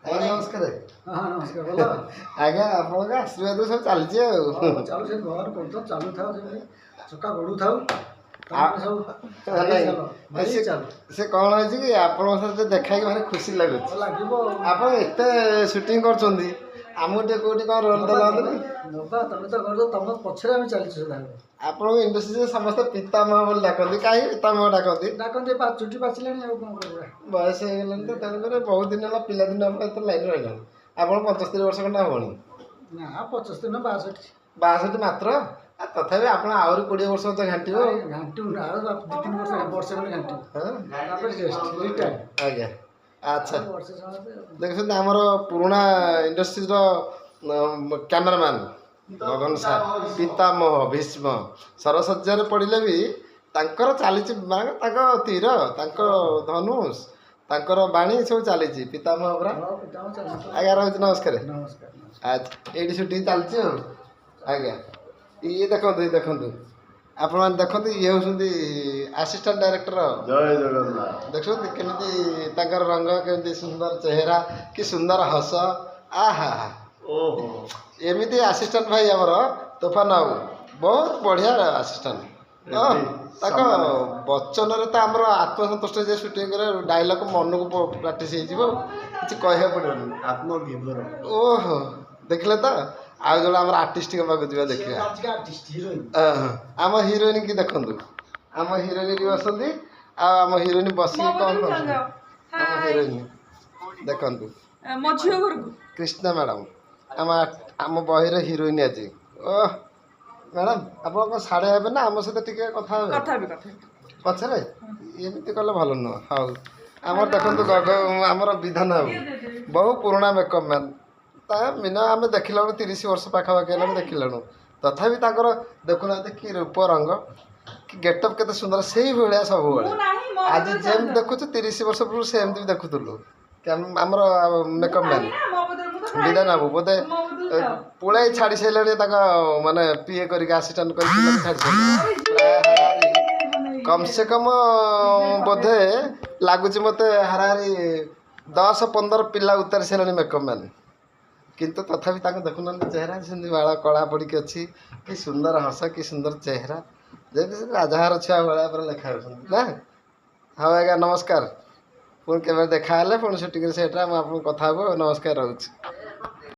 ଆଜ୍ଞା ନମସ୍କାର। ହଁ ନମସ୍କାର ଭଲ ଆଜ୍ଞା ଆପଣଙ୍କ ଆଶୀର୍ବାଦ ସବୁ ଚାଲିଛି ଆଉ। ଚାଲୁ ସେ ଭଗବାନ କରୁଥାଉ ଚାଲୁଥାଉ ସେମିତି ଚକା ଗଡ଼ୁଥାଉ ସବୁ ନାଇଁ ସେ କ'ଣ ହେଇଛି କି ଆପଣଙ୍କ ସହିତ ଦେଖାଇକି ଭାରି ଖୁସି ଲାଗୁଛି। ଲାଗିବ ଆପଣ ଏତେ ସୁଟିଂ କରୁଛନ୍ତି ଆମକୁ ଟିକେ କୋଉଠି କ'ଣ ରୋଲ୍ ଦେଲାନି? ନବା ତମେ ତ କରୁଛ ତମ ପଛରେ ଆମେ ଚାଲିଛୁ ସଦାବେଳେ। ଆପଣଙ୍କ ଇଣ୍ଡଷ୍ଟ୍ରିରେ ସମସ୍ତେ ପିତାମହ ବୋଲି ଡାକନ୍ତି, କାହିଁକି ପିତାମହ ଡାକନ୍ତି? ଡାକନ୍ତି ଚୁଟି ପାଚିଲାଣି ଆଉ କ'ଣ କରିବା। ବୟସ ହେଇଗଲାଣି ତ ତେଣୁକରି ବହୁତ ଦିନ ହେଲା ପିଲାଦିନ ଆପଣ ଏତେ ଲାଇନ୍ ରହିଲାଣି। ଆପଣ 75 ବର୍ଷ ଖଣ୍ଡେ ହବଣି? ନା 75 ନା 62। 62 ମାତ୍ର? ତଥାପି ଆପଣ ଆହୁରି 20 ବର୍ଷ ତ ଘାଣ୍ଟିବ। ଘାଣ୍ଟିବୁ ନା ଆଉ 2-3 ବର୍ଷ ଖଣ୍ଡେ ଘାଣ୍ଟିବୁ ତାପରେ ରିଟାୟାର୍ଡ। ଆଜ୍ଞା ଆଚ୍ଛା ବର୍ଷେ ସମୟ ଦେଖୁଛନ୍ତି ଆମର ପୁରୁଣା ଇଣ୍ଡଷ୍ଟ୍ରିର କ୍ୟାମେରାମ୍ୟାନ୍ ଗଗନ ସାର୍, ପିତାମହ ଭୀଷ୍ମ ସରଶଯ୍ୟାରେ ପଡ଼ିଲେ ବି ତାଙ୍କର ଚାଲିଛି ମାନେ ତାଙ୍କ ତୀର, ତାଙ୍କ ଧନୁଷ, ତାଙ୍କର ବାଣୀ ସବୁ ଚାଲିଛି। ପିତାମହ ପରା। ଆଜ୍ଞା ରହୁଛି ନମସ୍କାର। ନମସ୍କାର। ଆଚ୍ଛା ଏଇଠି ସୁଟିଂ ଚାଲିଛି ଆଉ। ଆଜ୍ଞା ଇଏ ଦେଖନ୍ତୁ ଆପଣମାନେ ଦେଖନ୍ତୁ, ଇଏ ହେଉଛନ୍ତି ଆସିଷ୍ଟାଣ୍ଟ ଡାଇରେକ୍ଟର। ଜୟ ଜଗନ୍ନାଥ। ଦେଖୁଛନ୍ତି କେମିତି ତାଙ୍କର ରଙ୍ଗ, କେମିତି ସୁନ୍ଦର ଚେହେରା, କି ସୁନ୍ଦର ହସ। ଆହା ଓହୋ ଏମିତି ଆସିଷ୍ଟାଣ୍ଟ ଭାଇ ଆମର ତୋଫାନ ବାବୁ ବହୁତ ବଢ଼ିଆ ଆସିଷ୍ଟାଣ୍ଟ। ତାଙ୍କ ବଚନରେ ତ ଆମର ଆତ୍ମସନ୍ତୁଷ୍ଟ ଯେ ସୁଟିଂ କରେ, ଡାଇଲଗ୍ ମନକୁ ପ୍ରାକ୍ଟିସ୍ ହେଇଯିବ, କିଛି କହିବାକୁ ପଡ଼ିବନି। ଆତ୍ମବିଭୋର। ଓହୋ ଦେଖିଲେ ତ। ଆଉ ଜଣେ ଆମର ଆର୍ଟିଷ୍ଟଙ୍କ ପାଖକୁ ଯିବା ଦେଖିବା। ଆମ ହିରୋଇନ କି ଦେଖନ୍ତୁ, ଆମ ହିରୋଇନ ବି ବସନ୍ତି, ଆଉ ଆମ ହିରୋଇନ ବସିକି କ'ଣ କରୁଛନ୍ତି? ଆମ ହିରୋଇନ ଦେଖନ୍ତୁ କ୍ରିଷ୍ଣା ମ୍ୟାଡ଼ାମ, ଆମ ବହିର ହିରୋଇନ ଆଜି। ଓହ ମ୍ୟାଡ଼ାମ ଆପଣ କ'ଣ ସାଡ଼େ ହେବେ ନା ଆମ ସହିତ ଟିକେ କଥା ହେବେ ପଛରେ? ଏମିତି କଲେ ଭଲ ନୁହଁ। ହଉ ଆମର ଦେଖନ୍ତୁ ଆମର ବିଧାନ ବାବୁ ବହୁ ପୁରୁଣା ମେକଅପ୍ ମ୍ୟାନ୍। ତା ମିନିମମ୍ ଆମେ ଦେଖିଲାଣୁ 30 ବର୍ଷ ପାଖାପାଖି ହେଲାଣି ଦେଖିଲାଣୁ। ତଥାପି ତାଙ୍କର ଦେଖୁନାହାନ୍ତି କି ରୂପ ରଙ୍ଗ, କି ଗେଟଅପ୍ କେତେ ସୁନ୍ଦର, ସେଇଭଳିଆ ସବୁବେଳେ। ଆଜି ଯେମିତି ଦେଖୁଛୁ 30 ବର୍ଷ ପୂର୍ବରୁ ସେମିତି ବି ଦେଖୁଥିଲୁ। ଆମର ମେକଅପ୍ ମ୍ୟାନ୍ ବିଧାନ ବାବୁ ବୋଧେ ପୁଳାଇ ଛାଡ଼ି ସାରିଲେଣି, ତାଙ୍କ ମାନେ ପିଏ କରିକି ଆସିଷ୍ଟାଣ୍ଟ କରିକି ଛାଡ଼ି ସାରିଲେଣି। କମ୍ ସେ କମ୍ ବୋଧେ ଲାଗୁଛି ମୋତେ ହାରାହାରି 10-15 ପିଲା ଉତାରି ସାରିଲେଣି ମେକଅପ୍ ମ୍ୟାନ୍। କିନ୍ତୁ ତଥାପି ତାଙ୍କୁ ଦେଖୁନାହାନ୍ତି ଚେହେରା ସେମିତି ବାଳ କଳା ପଡ଼ିକି ଅଛି, କି ସୁନ୍ଦର ହସ, କି ସୁନ୍ଦର ଚେହେରା, ଯେମିତି ରାଜାହାର ଛୁଆ ଭଳିଆ ପରେ ଲେଖା ହେଉଛନ୍ତି ନା। ହଉ ଆଜ୍ଞା ନମସ୍କାର। ପୁଣି କେବେ ଦେଖାହେଲେ ପୁଣି ସୁଟିଂରେ ସେଟା ମୁଁ ଆପଣଙ୍କୁ କଥା ହେବୁ। ନମସ୍କାର ରହୁଛି।